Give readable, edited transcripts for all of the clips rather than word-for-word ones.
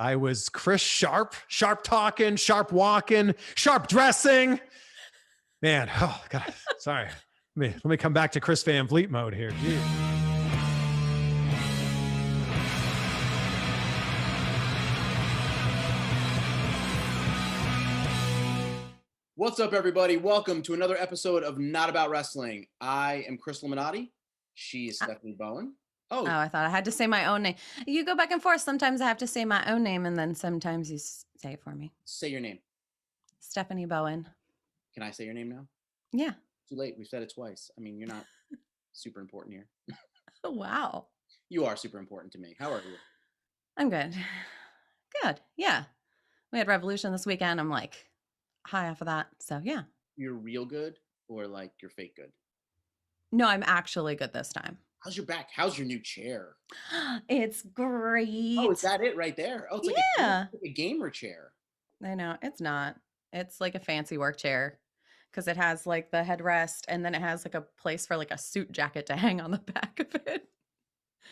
I was Chris Sharp talking, sharp walking, sharp dressing. Man, oh God, sorry. Let me come back to Chris Van Vliet mode here. Jeez. What's up, everybody? Welcome to another episode of Not About Wrestling. I am Chris Laminati. She is Stephanie Bowen. Oh, I thought I had to say my own name. You go back and forth. Sometimes I have to say my own name, and then sometimes you say it for me. Say your name. Stephanie Bowen. Can I say your name now? Yeah. Too late. We've said it twice. I mean, you're not super important here. Oh, wow. You are super important to me. How are you? I'm good. Good. Yeah. We had Revolution this weekend. I'm like high off of that. So, yeah. You're real good or like you're fake good? No, I'm actually good this time. How's your back? How's your new chair? It's great. Oh, is that it right there? Oh, it's like, a gamer chair. I know. It's not. It's like a fancy work chair because it has like the headrest and then it has like a place for like a suit jacket to hang on the back of it.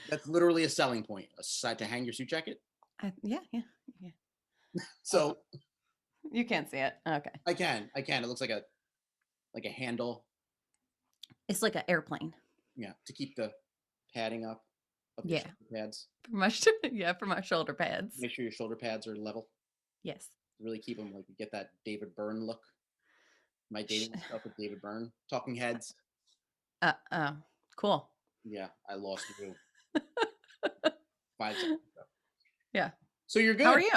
That's literally a selling point. A side to hang your suit jacket? Yeah. So you can't see it. Okay. I can. It looks like a handle. It's like an airplane. Yeah, to keep the padding up. Yeah. Pads. For my shoulder pads. Make sure your shoulder pads are level. Yes. Really keep them, like, get that David Byrne look. My dating stuff with David Byrne. Talking Heads. Cool. Yeah, I lost you. 5 seconds ago. Yeah. So you're good. How are you?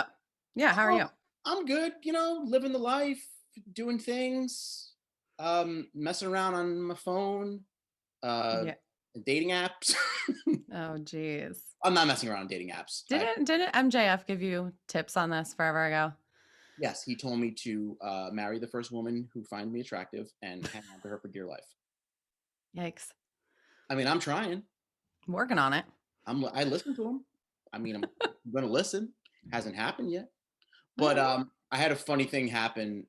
Yeah, how are you? I'm good, living the life, doing things, messing around on my phone, dating apps. Oh, geez. I'm not messing around on dating apps. Didn't MJF give you tips on this forever ago? Yes, he told me to marry the first woman who finds me attractive and hang on to her for dear life. Yikes. I mean, I'm trying. I'm working on it. I listen to him. I mean, I'm going to listen. Hasn't happened yet. But I had a funny thing happen.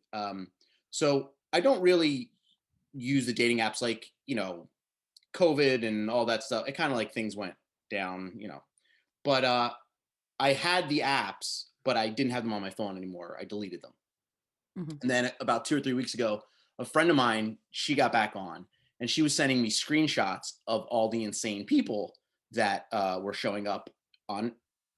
So I don't really use the dating apps like, COVID and all that stuff. It kind of like things went down, But I had the apps, but I didn't have them on my phone anymore. I deleted them. Mm-hmm. And then about 2 or 3 weeks ago, a friend of mine, she got back on and she was sending me screenshots of all the insane people that were showing up on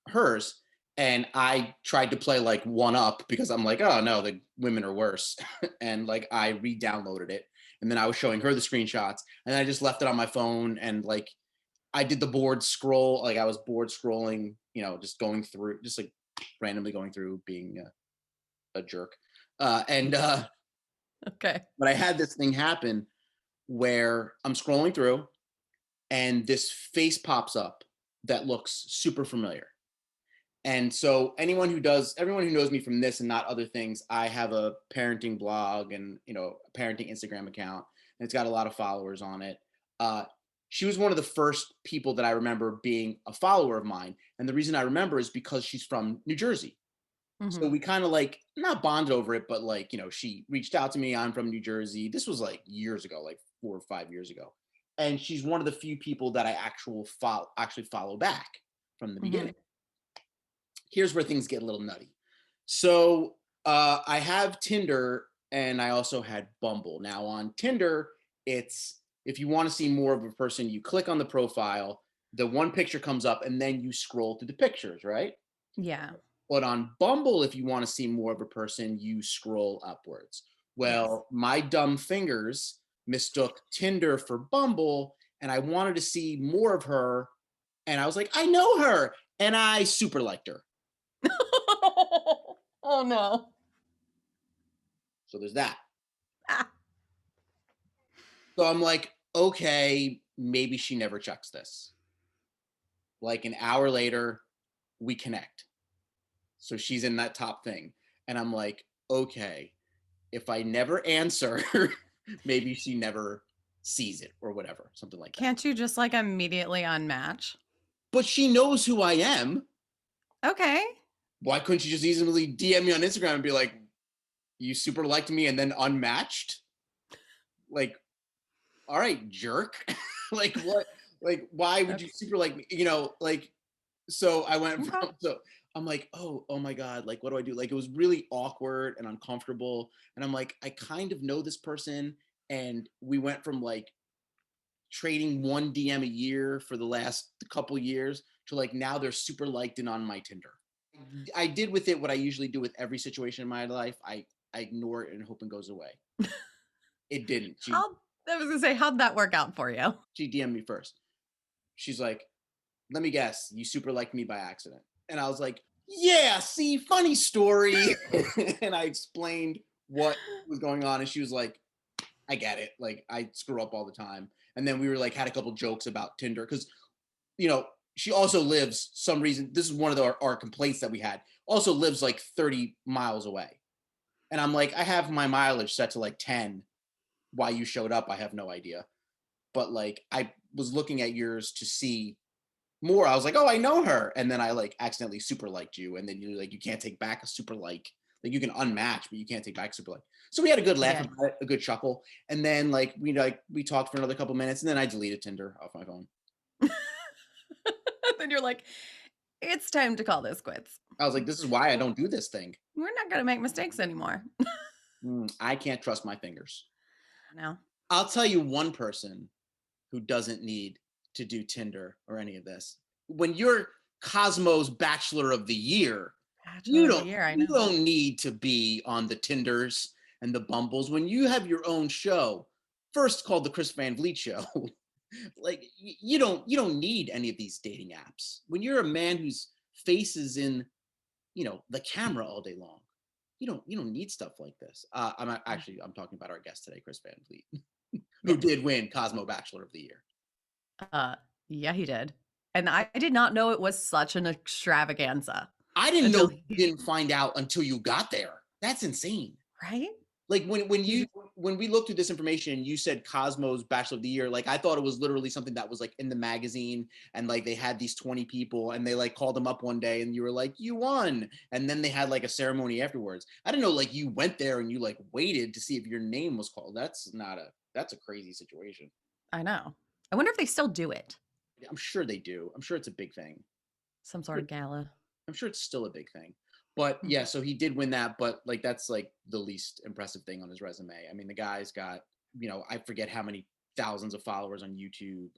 hers. And I tried to play like one up because I'm like, oh no, the women are worse. And like I re-downloaded it. And then I was showing her the screenshots and I just left it on my phone. And like I did the board scroll, like I was board scrolling, just going through, just like randomly going through, being a jerk. Okay. But I had this thing happen where I'm scrolling through and this face pops up that looks super familiar. And so everyone who knows me from this and not other things, I have a parenting blog and, a parenting Instagram account, and it's got a lot of followers on it. She was one of the first people that I remember being a follower of mine. And the reason I remember is because she's from New Jersey. Mm-hmm. So we kind of like, not bonded over it, but like, she reached out to me. I'm from New Jersey. This was like years ago, like 4 or 5 years ago. And she's one of the few people that I actually follow back from the beginning. Here's where things get a little nutty. So I have Tinder and I also had Bumble. Now on Tinder, it's if you want to see more of a person, you click on the profile, the one picture comes up and then you scroll through the pictures, right? Yeah. But on Bumble, if you want to see more of a person, you scroll upwards. Well, my dumb fingers mistook Tinder for Bumble and I wanted to see more of her. And I was like, I know her. And I super liked her. Oh no. So there's that. So I'm like, okay, maybe she never checks this. Like an hour later, we connect. So she's in that top thing. And I'm like, okay, if I never answer, maybe she never sees it or whatever, something like that. Can't you just like immediately unmatch? But she knows who I am. Okay. Why couldn't you just easily DM me on Instagram and be like, you super liked me and then unmatched? Like, all right, jerk. Like what? Like, why would you super like me? So I went from, so I'm like, oh my God, like, what do I do? Like, it was really awkward and uncomfortable. And I'm like, I kind of know this person. And we went from like trading one DM a year for the last couple years to like now they're super liked and on my Tinder. I did with it what I usually do with every situation in my life. I ignore it and hope it goes away. It didn't. I was gonna say, how'd that work out for you? She DM'd me first. She's like, let me guess, you super liked me by accident. And I was like, yeah, see, funny story. And I explained what was going on. And she was like, I get it. Like, I screw up all the time. And then we were like, had a couple jokes about Tinder. Cause, you know, she also lives some reason. This is one of our complaints that we had. Also lives like 30 miles away. And I'm like, I have my mileage set to like 10. Why you showed up, I have no idea. But like, I was looking at yours to see more. I was like, oh, I know her. And then I like accidentally super liked you. And then you like, you can't take back a super like you can unmatch, but you can't take back super like. So we had a good laugh about it, a good chuckle. And then like we talked for another couple minutes and then I deleted Tinder off my phone. Then you're like, it's time to call this quits. I was like, this is why I don't do this thing. We're not going to make mistakes anymore. I can't trust my fingers. No. I'll tell you one person who doesn't need to do Tinder or any of this. When you're Cosmo's Bachelor of the Year, you don't need to be on the Tinders and the Bumbles. When you have your own show, first called the Chris Van Vliet Show, like you don't need any of these dating apps. When you're a man whose face is in, the camera all day long, you don't need stuff like this. I'm talking about our guest today, Chris Van Vliet, who did win Cosmo Bachelor of the Year. Yeah, he did. And I did not know it was such an extravaganza. I didn't know you didn't find out until you got there. That's insane. Right? Like when we looked through this information, you said Cosmo's Bachelor of the Year. Like I thought it was literally something that was like in the magazine and like they had these 20 people and they like called them up one day and you were like, you won. And then they had like a ceremony afterwards. I didn't know like you went there and you like waited to see if your name was called. That's a crazy situation. I know. I wonder if they still do it. I'm sure they do. I'm sure it's a big thing. Some sort of gala. I'm sure it's still a big thing. But yeah, so he did win that, but like that's like the least impressive thing on his resume. I mean, the guy's got, I forget how many thousands of followers on YouTube.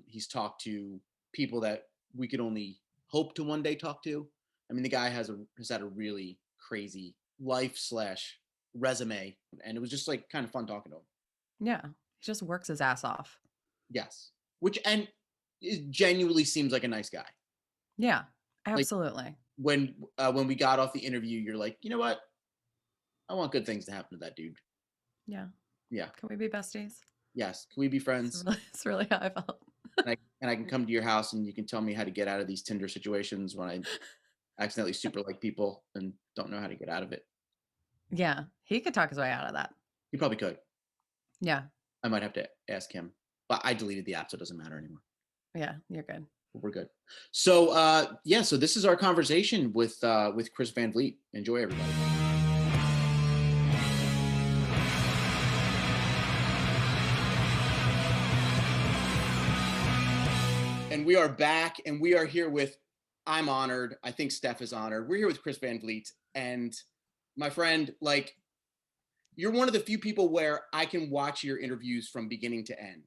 He's talked to people that we could only hope to one day talk to. I mean, the guy has had a really crazy life/resume, and it was just like kind of fun talking to him. Yeah, he just works his ass off. Yes, and it genuinely seems like a nice guy. Yeah, absolutely. Like, when we got off the interview, you're like, you know what? I want good things to happen to that dude. Yeah. Yeah. Can we be besties? Yes. Can we be friends? It's really how I felt. and I can come to your house and you can tell me how to get out of these Tinder situations when I accidentally super like people and don't know how to get out of it. Yeah. He could talk his way out of that. He probably could. Yeah. I might have to ask him, but I deleted the app, so it doesn't matter anymore. Yeah, you're good. We're good. So so this is our conversation with Chris Van Vliet. Enjoy, everybody. And we are back, and we are here with, I'm honored. I think Steph is honored. We're here with Chris Van Vliet, and my friend, like, you're one of the few people where I can watch your interviews from beginning to end.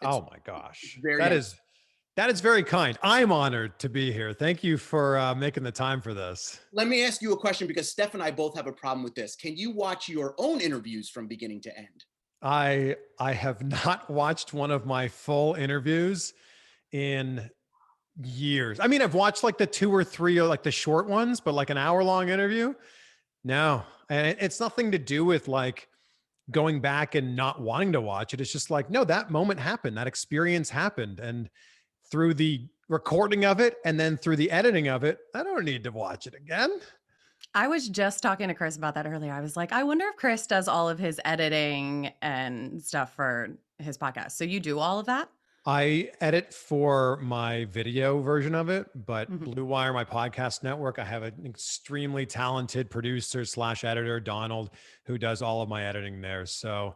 Oh my gosh, that is very kind. I'm honored to be here. Thank you for making the time for this. Let me ask you a question, because Steph and I both have a problem with this. Can you watch your own interviews from beginning to end? I have not watched one of my full interviews in years. I mean, I've watched like the 2 or 3, like the short ones, but like an hour-long interview, no. And it's nothing to do with like going back and not wanting to watch it. It's just like, no, that moment happened. That experience happened. And through the recording of it and then through the editing of it, I don't need to watch it again. I was just talking to Chris about that earlier. I was like, I wonder if Chris does all of his editing and stuff for his podcast. So you do all of that? I edit for my video version of it, but Blue Wire, my podcast network, I have an extremely talented producer / editor, Donald, who does all of my editing there. So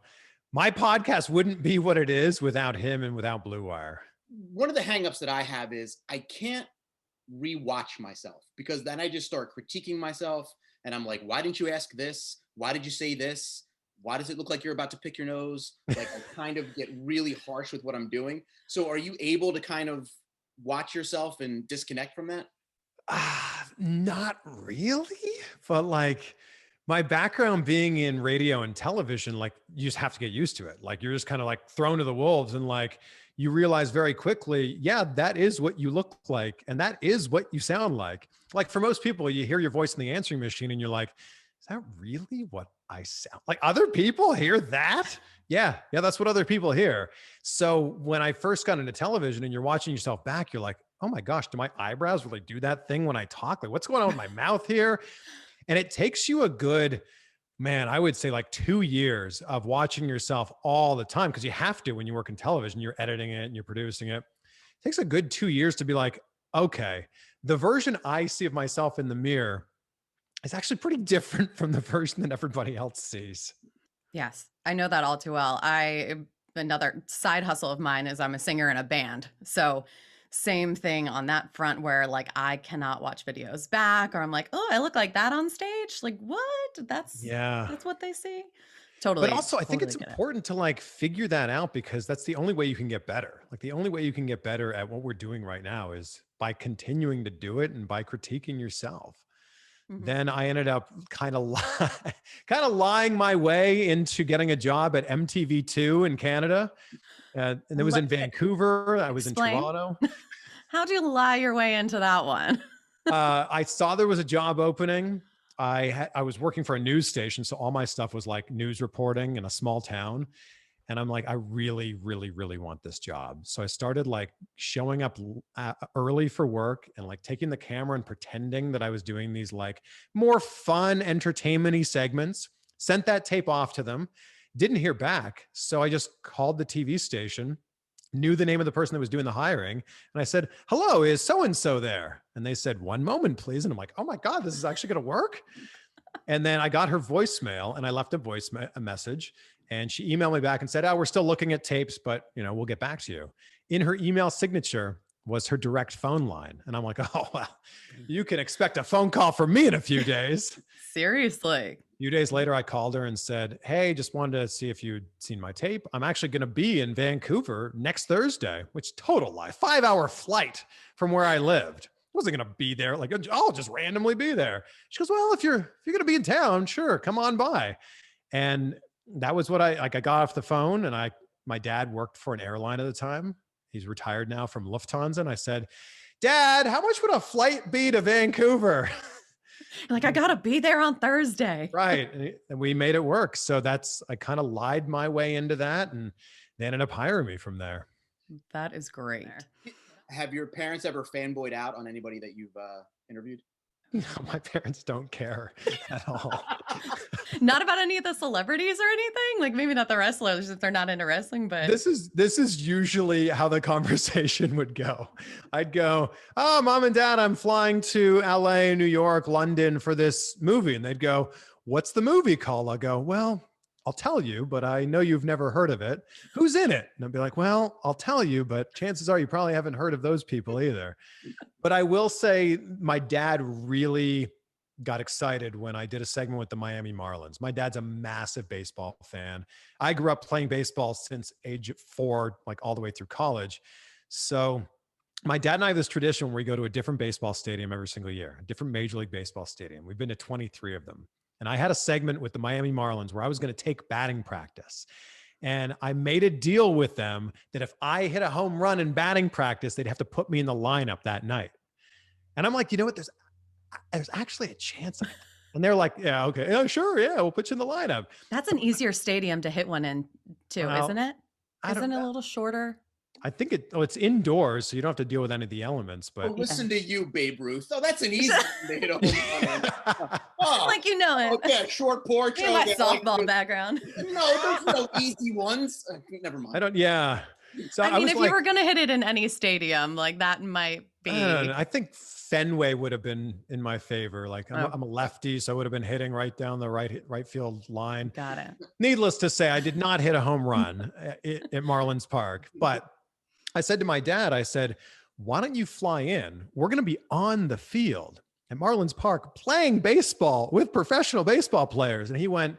my podcast wouldn't be what it is without him and without Blue Wire. One of the hangups that I have is I can't rewatch myself, because then I just start critiquing myself and I'm like, why didn't you ask this? Why did you say this? Why does it look like you're about to pick your nose? Like I kind of get really harsh with what I'm doing. So are you able to kind of watch yourself and disconnect from that? Not really, but like my background being in radio and television, like you just have to get used to it. Like you're just kind of like thrown to the wolves and like you realize very quickly, yeah, that is what you look like and that is what you sound like. Like for most people, you hear your voice in the answering machine and you're like, is that really what I sound like? Other people hear that? Yeah, that's what other people hear. So when I first got into television and you're watching yourself back, you're like, oh my gosh, do my eyebrows really do that thing when I talk? Like, what's going on with my mouth here? And it takes you a good, man, I would say like 2 years of watching yourself all the time because you have to when you work in television, you're editing it and you're producing it. It takes a good 2 years to be like, okay, the version I see of myself in the mirror is actually pretty different from the version that everybody else sees. Yes, I know that all too well. Another side hustle of mine is I'm a singer in a band. So same thing on that front where like I cannot watch videos back or I'm like, oh, I look like that on stage. Like what? Yeah. That's what they see. But Totally, also, I think totally it's get it. important to like figure that out because that's the only way you can get better. Like the only way you can get better at what we're doing right now is by continuing to do it and by critiquing yourself. Mhm. Then I ended up kind of kind of lying my way into getting a job at MTV2 in Canada. And it was in Vancouver. I was in Explain. Toronto. How'd you lie your way into that one? I saw there was a job opening. I was working for a news station, so all my stuff was like news reporting in a small town. And I'm like, I really, really, really want this job. So I started like showing up early for work and like taking the camera and pretending that I was doing these like more fun, entertainment-y segments. Sent that tape off to them. Didn't hear back. So I just called the TV station, knew the name of the person that was doing the hiring. And I said, hello, is so-and-so there? And they said, one moment, please. And I'm like, oh my God, this is actually going to work. And then I got her voicemail and I left a message and she emailed me back and said, oh, we're still looking at tapes, but we'll get back to you. In her email signature was her direct phone line. And I'm like, oh, well, you can expect a phone call from me in a few days. Seriously. A few days later, I called her and said, hey, just wanted to see if you'd seen my tape. I'm actually going to be in Vancouver next Thursday, which total lie, 5-hour flight from where I lived. I wasn't going to be there. Like, I'll just randomly be there. She goes, well, if you're going to be in town, sure, come on by. And that was what I got off the phone and my dad worked for an airline at the time. He's retired now from Lufthansa. And I said, Dad, how much would a flight be to Vancouver? Like, I gotta be there on Thursday. Right. And we made it work. So I kind of lied my way into that and they ended up hiring me from there. That is great. Have your parents ever fanboyed out on anybody that you've interviewed? No, my parents don't care at all. Not about any of the celebrities or anything? Like maybe not the wrestlers if they're not into wrestling, but this is usually how the conversation would go. I'd go, oh, Mom and Dad, I'm flying to LA, New York, London for this movie. And they'd go, what's the movie called? I'll go, well, I'll tell you, but I know you've never heard of it. Who's in it? And I'd be like, well, I'll tell you, but chances are you probably haven't heard of those people either. But I will say my dad really got excited when I did a segment with the Miami Marlins. My dad's a massive baseball fan. I grew up playing baseball since age 4, like all the way through college. So my dad and I have this tradition where we go to a different baseball stadium every single year, a different Major League Baseball stadium. We've been to 23 of them. And I had a segment with the Miami Marlins where I was going to take batting practice. And I made a deal with them that if I hit a home run in batting practice, they'd have to put me in the lineup that night. And I'm like, you know what? There's actually a chance. And they're like, yeah, okay. Yeah, sure. Yeah, we'll put you in the lineup. that's an easier stadium to hit one in too, Well, isn't it? I don't Isn't it a know. little shorter? I think it's indoors, so you don't have to deal with any of the elements. Oh, But listen to you, Babe Ruth. Oh, that's an easy one to hit a home run in. Oh, Like you know it. okay, short porch. Me and my Okay, softball background. no, there's no easy ones. Never mind. I don't. Yeah. So I mean, was if like, you were gonna hit it in any stadium, like that might be. I don't know. I think Fenway would have been in my favor. Like Oh. I'm a lefty, so I would have been hitting right down the right field line. Got it. Needless to say, I did not hit a home run at Marlins Park. But I said to my dad, I said, why don't you fly in? We're going to be on the field at Marlins Park playing baseball with professional baseball players. And he went,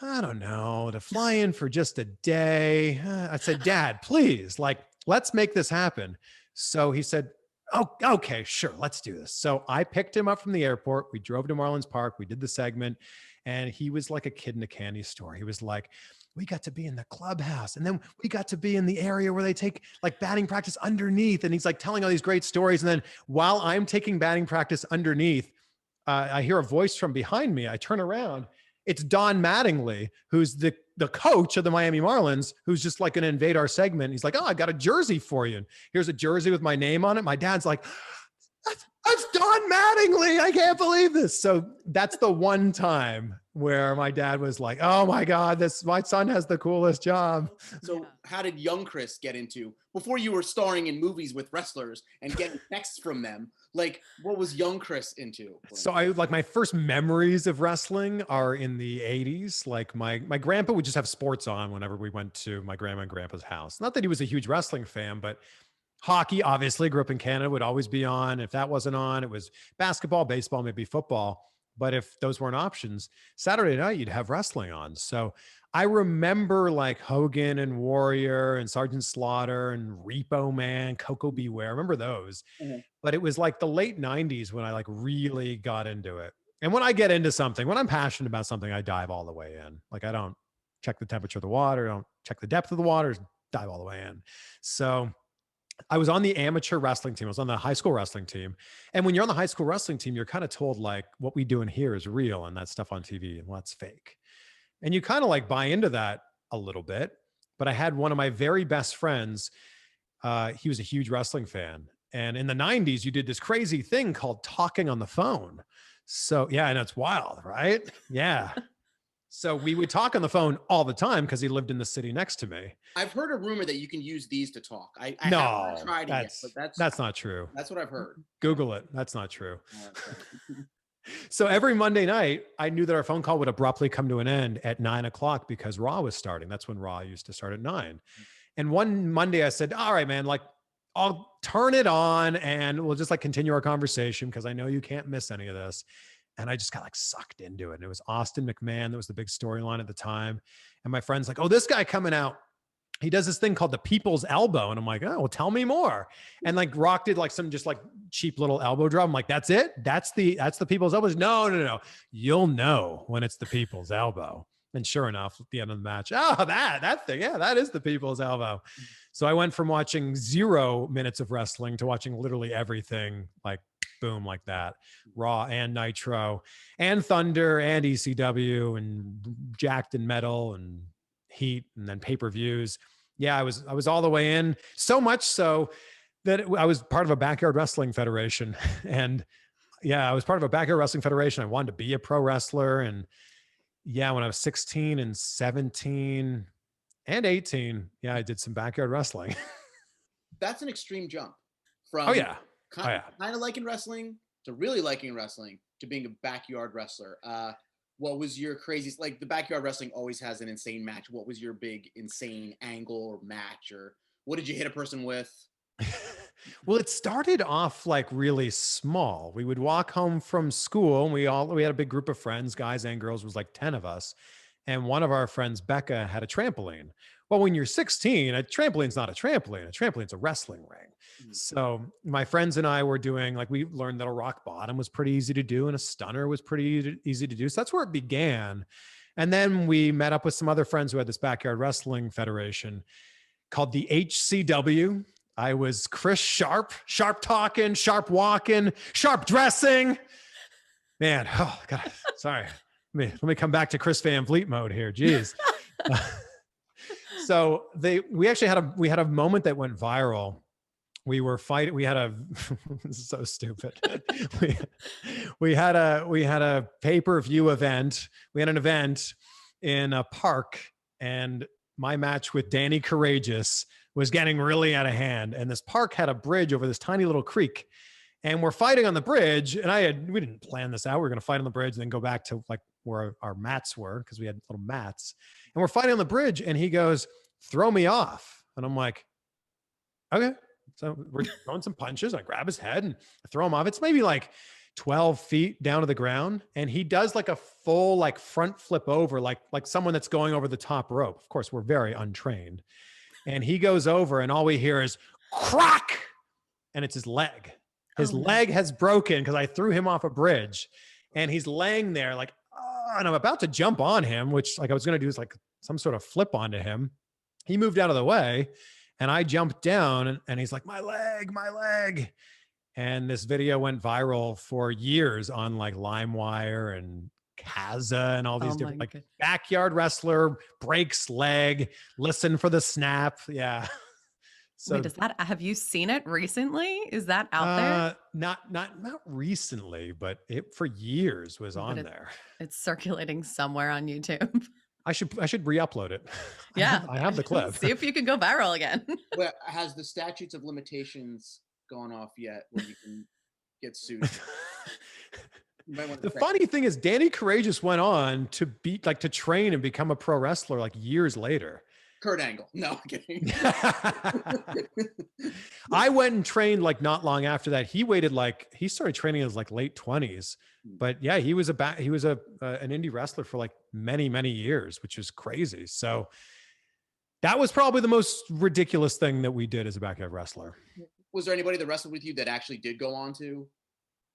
I don't know, to fly in for just a day. I said, Dad, please, like, let's make this happen. So he said, oh, okay, sure, let's do this. So I picked him up from the airport. We drove to Marlins Park. We did the segment. And he was like a kid in a candy store. He was like, we got to be in the clubhouse. And then we got to be in the area where they take like batting practice underneath. And he's like telling all these great stories. And then while I'm taking batting practice underneath, I hear a voice from behind me. I turn around. It's Don Mattingly, who's the coach of the Miami Marlins, who's just like going to invade our segment. He's like, oh, I got a jersey for you. And here's a jersey with my name on it. My dad's like, that's Don Mattingly. I can't believe this. So that's the one time where my dad was like, oh my God, my son has the coolest job. So how did young Chris get into, before you were starring in movies with wrestlers and getting texts from them, like what was young Chris into? So my first memories of wrestling are in the 80s. Like my grandpa would just have sports on whenever we went to my grandma and grandpa's house. Not that he was a huge wrestling fan, but hockey, obviously, grew up in Canada, would always be on. If that wasn't on, it was basketball, baseball, maybe football. But if those weren't options, Saturday night, you'd have wrestling on. So I remember like Hogan and Warrior and Sergeant Slaughter and Repo Man, Coco Beware. I remember those. Mm-hmm. But it was like the late 90s when I like really got into it. And when I get into something, when I'm passionate about something, I dive all the way in. Like I don't check the temperature of the water, I don't check the depth of the water, dive all the way in. So I was on the amateur wrestling team. I was on the high school wrestling team. And when you're on the high school wrestling team, you're kind of told like what we do in here is real and that stuff on TV and what's fake. And you kind of like buy into that a little bit. But I had one of my very best friends. He was a huge wrestling fan. And in the 90s, you did this crazy thing called talking on the phone. So yeah, and it's wild, right? Yeah. So we would talk on the phone all the time because he lived in the city next to me. I've heard a rumor that you can use these to talk. I no, haven't tried it yet, but that's not true. That's what I've heard. Google it. That's not true. So every Monday night, I knew that our phone call would abruptly come to an end at 9:00 because Raw was starting. That's when Raw used to start at 9. And one Monday I said, all right, man, like I'll turn it on and we'll just like continue our conversation because I know you can't miss any of this. And I just got like sucked into it. And it was Austin McMahon. That was the big storyline at the time. And my friend's like, oh, this guy coming out, he does this thing called the people's elbow. And I'm like, oh, well, tell me more. And like Rock did like some just like cheap little elbow drop. I'm like, that's it? That's the people's elbow? No. You'll know when it's the people's elbow. And sure enough, at the end of the match, oh, that thing. Yeah, that is the people's elbow. So I went from watching 0 minutes of wrestling to watching literally everything, like boom, like that. Raw and Nitro and Thunder and ECW and Jacked and Metal and Heat and then pay-per-views. Yeah, I was all the way in, so much so that I was part of a backyard wrestling federation. And yeah, I was part of a backyard wrestling federation. I wanted to be a pro wrestler. And yeah, when I was 16 and 17 and 18, yeah, I did some backyard wrestling. That's an extreme jump from kind of liking wrestling to really liking wrestling to being a backyard wrestler. What was your craziest, like the backyard wrestling always has an insane match. What was your big insane angle or match, or what did you hit a person with? Well, it started off like really small. We would walk home from school and we had a big group of friends, guys and girls, was like 10 of us. And one of our friends, Becca, had a trampoline. Well, when you're 16, a trampoline's not a trampoline. A trampoline's a wrestling ring. Mm-hmm. So my friends and I were doing, like, we learned that a rock bottom was pretty easy to do and a stunner was pretty easy to do. So that's where it began. And then we met up with some other friends who had this backyard wrestling federation called the HCW. I was Chris Sharp talking, sharp walking, sharp dressing. Man, oh God, sorry. Let me come back to Chris Van Vliet mode here. Jeez. So we had a moment that went viral. We were fighting. We had this is so stupid. we had a pay-per-view event. We had an event in a park, and my match with Danny Courageous was getting really out of hand. And this park had a bridge over this tiny little creek, and we're fighting on the bridge. And we didn't plan this out. We were going to fight on the bridge and then go back to like where our mats were, because we had little mats, and we're fighting on the bridge. And he goes, "Throw me off." And I'm like, okay. So we're throwing some punches. I grab his head and I throw him off. It's maybe like 12 feet down to the ground. And he does like a full like front flip over, like someone that's going over the top rope. Of course, we're very untrained. And he goes over and all we hear is crack. And it's his leg. His leg has broken because I threw him off a bridge. And he's laying there like, oh, and I'm about to jump on him, which like I was going to do is like some sort of flip onto him. He moved out of the way. And I jumped down and he's like, my leg, my leg. And this video went viral for years on like LimeWire and Kaza and all these different like backyard wrestler breaks leg, listen for the snap. Yeah. So wait, have you seen it recently? Is that out there? Not recently, but it for years was on there. It's circulating somewhere on YouTube. I should re-upload it. Yeah. I have the clip. See if you can go viral again. Well, has the statutes of limitations gone off yet where you can get sued? The funny thing is Danny Courageous went on to to train and become a pro wrestler like years later. Kurt Angle. No, I'm kidding. I went and trained like not long after that. He started training in his like late 20s. But yeah, he was an indie wrestler for like many, many years, which is crazy. So that was probably the most ridiculous thing that we did as a backyard wrestler. Was there anybody that wrestled with you that actually did go on to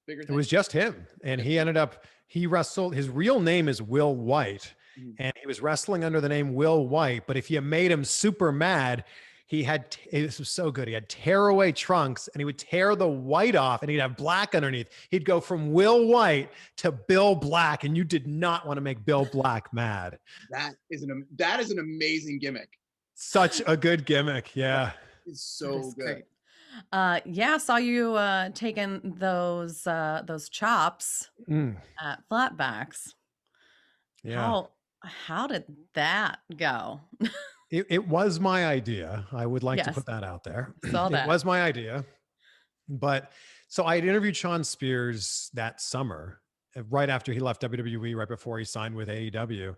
bigger things? It was just him. And he wrestled, his real name is Will White. And he was wrestling under the name Will White. But if you made him super mad, it was so good. He had tearaway trunks and he would tear the white off and he'd have black underneath. He'd go from Will White to Bill Black. And you did not want to make Bill Black mad. That is an amazing gimmick. Such a good gimmick. Yeah. It's so good. Great. Yeah, saw you taking those chops at Flatbacks. Yeah. How did that go? It was my idea. I would like to put that out there. It was my idea. But so I had interviewed Sean Spears that summer, right after he left WWE, right before he signed with AEW.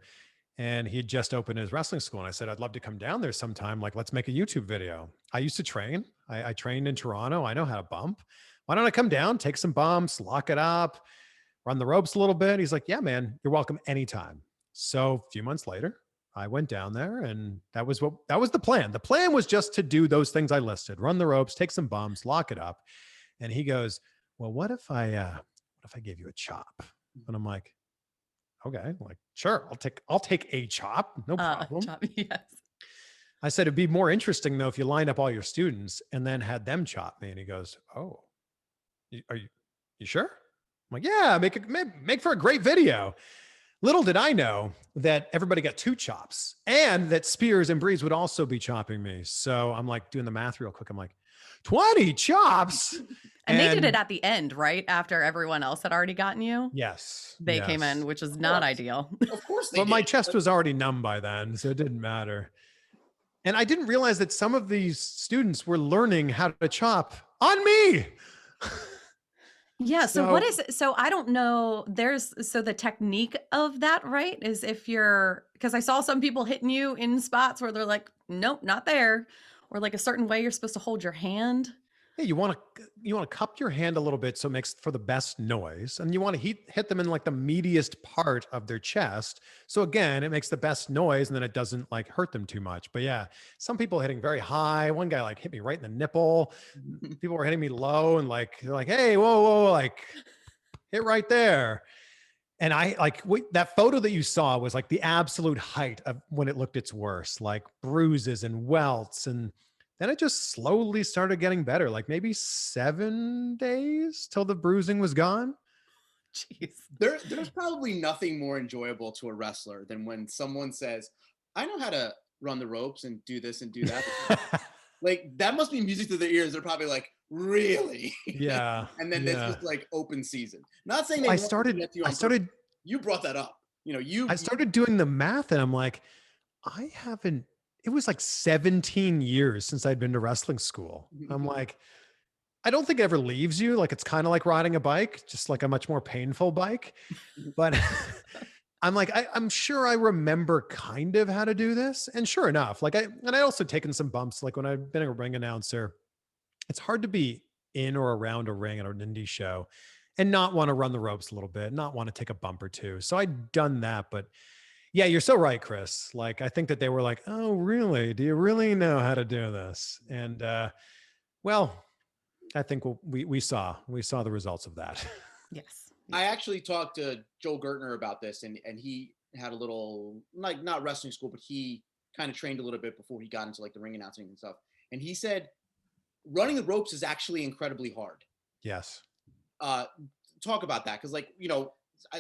And he had just opened his wrestling school. And I said, I'd love to come down there sometime. Like, let's make a YouTube video. I used to train. I trained in Toronto. I know how to bump. Why don't I come down, take some bumps, lock it up, run the ropes a little bit? He's like, yeah, man, you're welcome anytime. So a few months later, I went down there and that was the plan. The plan was just to do those things I listed, run the ropes, take some bumps, lock it up. And he goes, well, what if I gave you a chop? And I'm like, okay, like, sure, I'll take a chop. No problem. Chop, yes. I said, it'd be more interesting though, if you lined up all your students and then had them chop me. And he goes, oh, are you sure? I'm like, yeah, make for a great video. Little did I know that everybody got 2 chops and that Spears and Breeze would also be chopping me. So I'm like doing the math real quick. I'm like, 20 chops. And they did it at the end, right? After everyone else had already gotten you? Yes. They came in, which is not ideal. Of course they But did. my chest was already numb by then, so it didn't matter. And I didn't realize that some of these students were learning how to chop on me. Yeah. So what is it? So I don't know. So the technique of that, right, is because I saw some people hitting you in spots where they're like, nope, not there. Or like a certain way you're supposed to hold your hand. Yeah, you want to cup your hand a little bit so it makes for the best noise, and you want to hit them in like the meatiest part of their chest. So again, it makes the best noise, and then it doesn't like hurt them too much. But yeah, some people hitting very high. One guy like hit me right in the nipple. People were hitting me low, and like they're like, "Hey, whoa, like hit right there." And I that photo that you saw was like the absolute height of when it looked its worst, like bruises and welts. And then it just slowly started getting better, like maybe 7 days till the bruising was gone. Jeez. There's probably nothing more enjoyable to a wrestler than when someone says, I know how to run the ropes and do this and do that. Like, that must be music to their ears. They're probably like, really? Yeah. And then it's just like open season. Not saying you brought that up. I started doing the math and I'm like, it was like 17 years since I'd been to wrestling school. I'm like, I don't think it ever leaves you. Like, it's kind of like riding a bike, just like a much more painful bike. But I'm like, I'm sure I remember kind of how to do this. And sure enough, I also taken some bumps. Like when I've been a ring announcer, it's hard to be in or around a ring at an indie show and not want to run the ropes a little bit, not want to take a bump or two. So I'd done that, but yeah, you're so right, Chris. Like, I think that they were like, "Oh, really? Do you really know how to do this?" And well, I think we saw the results of that. Yes. I actually talked to Joel Gertner about this, and he had a little, like, not wrestling school, but he kind of trained a little bit before he got into like the ring announcing and stuff. And he said running the ropes is actually incredibly hard. Yes. Uh, Talk about that, because like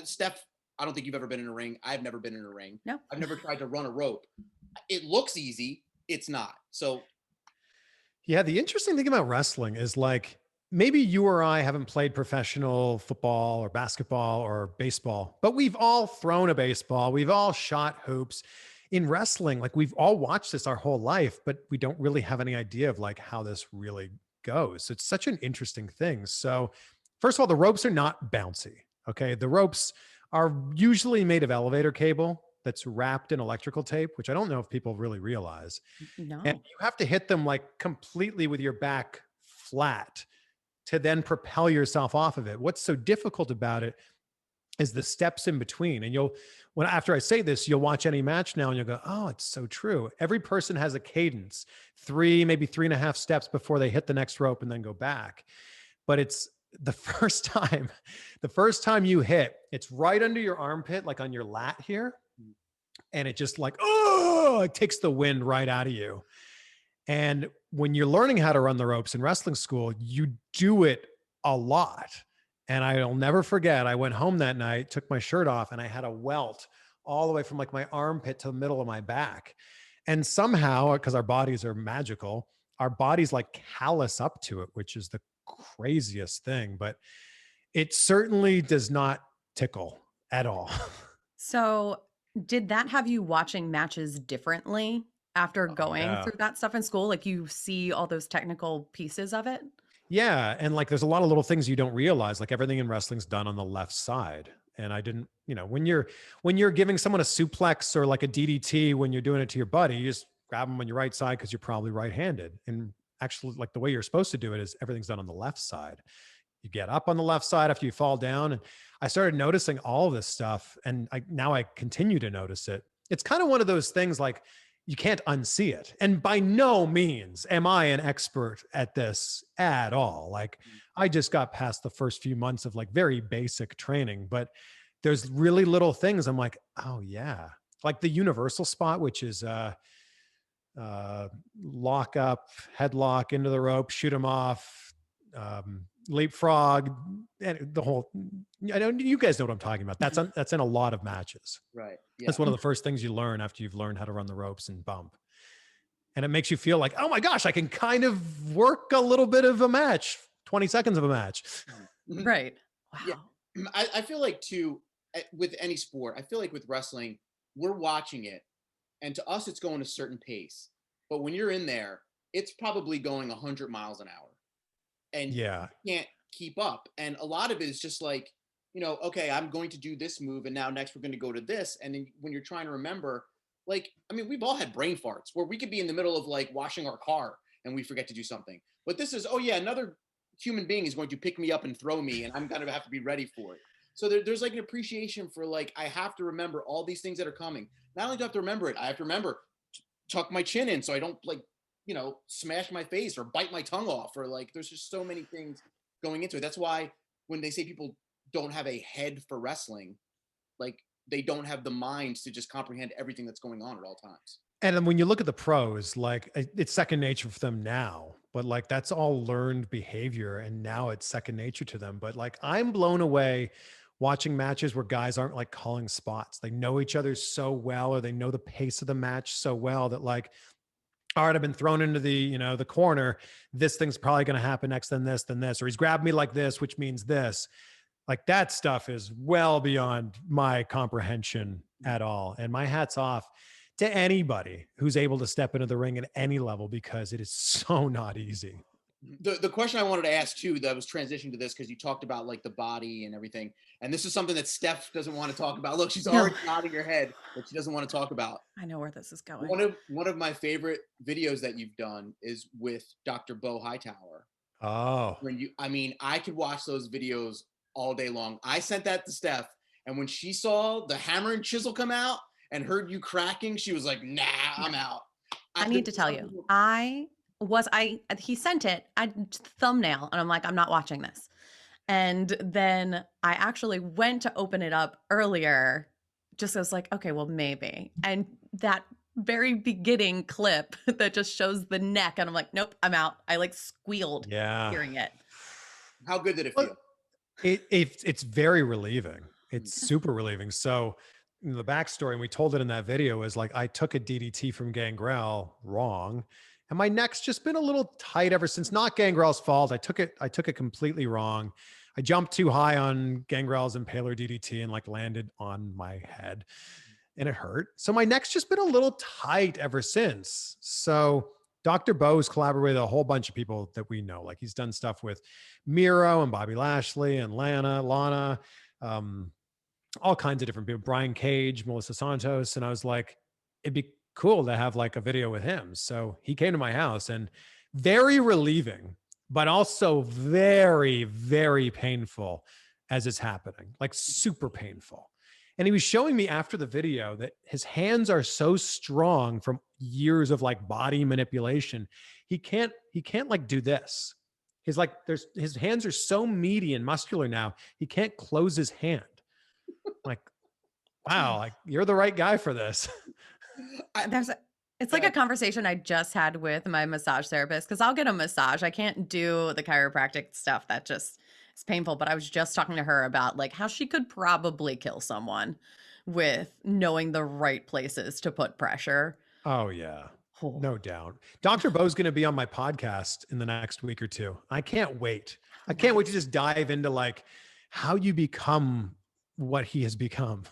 Steph, I don't think you've ever been in a ring. I've never been in a ring. No. I've never tried to run a rope. It looks easy. It's not. So Yeah, the interesting thing about wrestling is like maybe you or I haven't played professional football or basketball or baseball, but we've all thrown a baseball, we've all shot hoops. In wrestling, like we've all watched this our whole life, but we don't really have any idea of like how this really goes. It's such an interesting thing. So, first of all, the ropes are not bouncy. Okay. The ropes are usually made of elevator cable that's wrapped in electrical tape, which I don't know if people really realize. And No. you have to hit them like completely with your back flat to then propel yourself off of it. What's so difficult about it is the steps in between. And when after I say this, you'll watch any match now and you'll go, oh, it's so true. Every person has a cadence, three, maybe 3.5 steps before they hit the next rope and then go back. But it's the first time you hit, it's right under your armpit, like on your lat here. And it just like, oh, it takes the wind right out of you. And when you're learning how to run the ropes in wrestling school, you do it a lot. And I'll never forget, I went home that night, took my shirt off, and I had a welt all the way from like my armpit to the middle of my back. And somehow, because our bodies are magical, our bodies like callous up to it, which is the craziest thing. But it certainly does not tickle at all. So, did that have you watching matches differently after Oh, going yeah. through that stuff in school? Like you see all those technical pieces of it? Yeah, and like there's a lot of little things you don't realize. Like everything in wrestling's done on the left side. And I didn't, when you're giving someone a suplex or like a DDT when you're doing it to your buddy, you just grab them on your right side because you're probably right-handed. And actually, like the way you're supposed to do it is everything's done on the left side. You get up on the left side after you fall down. And I started noticing all of this stuff, and now I continue to notice it. It's kind of one of those things like you can't unsee it. And by no means am I an expert at this at all. Like I just got past the first few months of like very basic training, but there's really little things I'm like, oh yeah. Like the universal spot, which is lock up, headlock into the rope, shoot him off, leapfrog, and the whole. I know you guys know what I'm talking about. That's in a lot of matches. right, yeah. That's one of the first things you learn after you've learned how to run the ropes and bump. And it makes you feel like, oh my gosh, I can kind of work a little bit of a match, 20 seconds of a match. Right. Wow. Yeah. I feel like too, with any sport, I feel like with wrestling, we're watching it, and to us, it's going a certain pace. But when you're in there, it's probably going 100 miles an hour, and Yeah. you can't keep up. And a lot of it is just like, okay, I'm going to do this move, and now next we're going to go to this. And then when you're trying to remember, like, I mean, we've all had brain farts where we could be in the middle of like washing our car and we forget to do something. But this is, oh yeah, another human being is going to pick me up and throw me, and I'm going to have to be ready for it. So there's like an appreciation for like, I have to remember all these things that are coming. Not only do I have to remember it, I have to remember tuck my chin in so I don't like, smash my face or bite my tongue off, or like, there's just so many things going into it. That's why when they say people don't have a head for wrestling, like they don't have the mind to just comprehend everything that's going on at all times. And then when you look at the pros, like it's second nature for them now, but like that's all learned behavior. And now it's second nature to them. But like I'm blown away watching matches where guys aren't like calling spots. They know each other so well, or they know the pace of the match so well that like, all right, I've been thrown into the corner. This thing's probably going to happen next, then this, or he's grabbed me like this, which means this. Like that stuff is well beyond my comprehension at all. And my hat's off to anybody who's able to step into the ring at any level, because it is so not easy. The question I wanted to ask too, that was transitioning to this, because you talked about like the body and everything, and this is something that Steph doesn't want to talk about. Look, she's already nodding her head that she doesn't want to talk about. I know where this is going. One of my favorite videos that you've done is with Dr. Beau Hightower. Oh, When you, I mean, I could watch those videos all day long. I sent that to Steph, and when she saw the hammer and chisel come out and heard you cracking, she was like, "Nah, I'm out." I There need to was tell some you, people- he sent it, I thumbnail, and I'm like, I'm not watching this. And then I actually went to open it up earlier, just as like, okay, well, maybe. And that very beginning clip that just shows the neck, and I'm like, nope, I'm out. I like squealed yeah. hearing it. How good did it Well, feel? it's very relieving. It's Mm. super relieving. So the backstory, and we told it in that video, is like I took a DDT from Gangrel wrong, and my neck's just been a little tight ever since. Not Gangrel's fault. I took it completely wrong. I jumped too high on Gangrel's impaler DDT and like landed on my head, and it hurt. So my neck's just been a little tight ever since. So Dr. Beau's collaborated with a whole bunch of people that we know. Like he's done stuff with Miro and Bobby Lashley and Lana, um, all kinds of different people, Brian Cage, Melissa Santos. And I was like, it'd be cool to have like a video with him. So he came to my house, and very relieving, but also very, very painful as it's happening, like super painful. And he was showing me after the video that his hands are so strong from years of like body manipulation. He can't like do this. His like his hands are so meaty and muscular now. He can't close his hand. Like, wow, like you're the right guy for this. I, It's like a conversation I just had with my massage therapist, because I'll get a massage. I can't do the chiropractic stuff. That just is painful. But I was just talking to her about like how she could probably kill someone with knowing the right places to put pressure. Oh yeah. Oh. No doubt. Dr. Beau's going to be on my podcast in the next week or two. I can't wait. I can't wait to just dive into like how you become what he has become.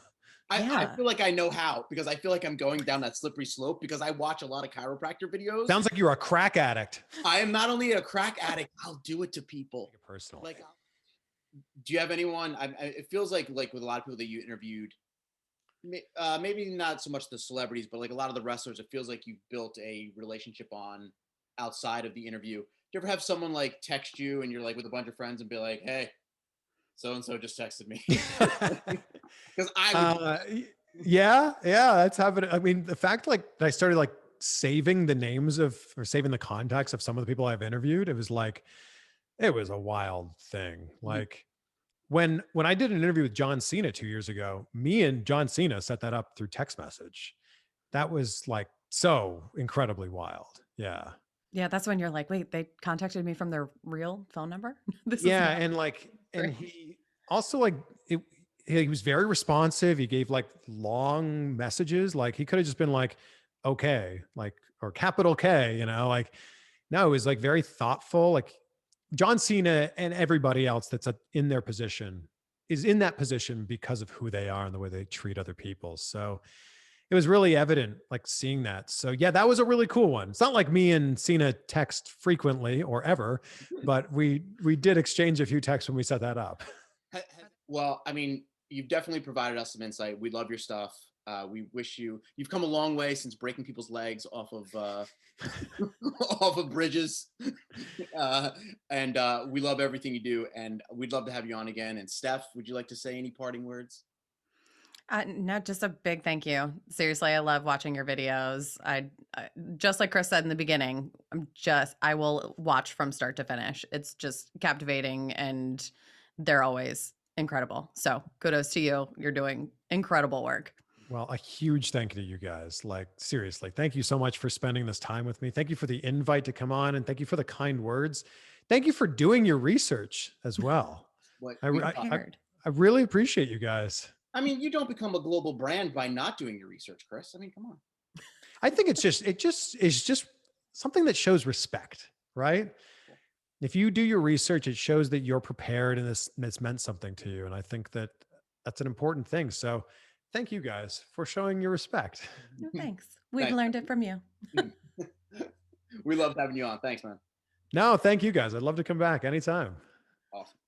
I Yeah. feel like I know how, because I feel like I'm going down that slippery slope because I watch a lot of chiropractor videos. Sounds like you're a crack addict. I am not only a crack addict, I'll do it to people. Personal. Like, do you have anyone? It feels like with a lot of people that you interviewed, maybe not so much the celebrities, but like a lot of the wrestlers, it feels like you built a relationship on outside of the interview. Do you ever have someone like text you and you're like with a bunch of friends and be like, "Hey, so and so just texted me"? Because yeah, that's happening. I mean, the fact like that I started like saving the names of or saving the contacts of some of the people I've interviewed, it was a wild thing. Like when I did an interview with John Cena 2 years ago, me and John Cena set that up through text message. That was like so incredibly wild. Yeah. Yeah, that's when you're like, wait, they contacted me from their real phone number? Yeah, and like, and he also like he was very responsive. He gave like long messages. Like he could have just been like, okay, like, or capital K, like, no, it was like very thoughtful. Like John Cena and everybody else that's in their position is in that position because of who they are and the way they treat other people. So it was really evident, like seeing that. So yeah, that was a really cool one. It's not like me and Cena text frequently or ever, but we did exchange a few texts when we set that up. Well, I mean, you've definitely provided us some insight. We love your stuff. We wish you've come a long way since breaking people's legs off of off of bridges, and we love everything you do. And we'd love to have you on again. And Steph, would you like to say any parting words? No, just a big thank you. Seriously, I love watching your videos. I just like Chris said in the beginning, I will watch from start to finish. It's just captivating, and they're always incredible. So kudos to you. You're doing incredible work. Well, a huge thank you to you guys. Like seriously, thank you so much for spending this time with me. Thank you for the invite to come on, and thank you for the kind words. Thank you for doing your research as well. I really appreciate you guys. I mean, you don't become a global brand by not doing your research, Chris. I mean, come on. I think it is just something that shows respect, right? If you do your research, it shows that you're prepared and this meant something to you. And I think that that's an important thing. So thank you guys for showing your respect. No, thanks. We've learned it from you. We loved having you on. Thanks, man. No, thank you guys. I'd love to come back anytime. Awesome.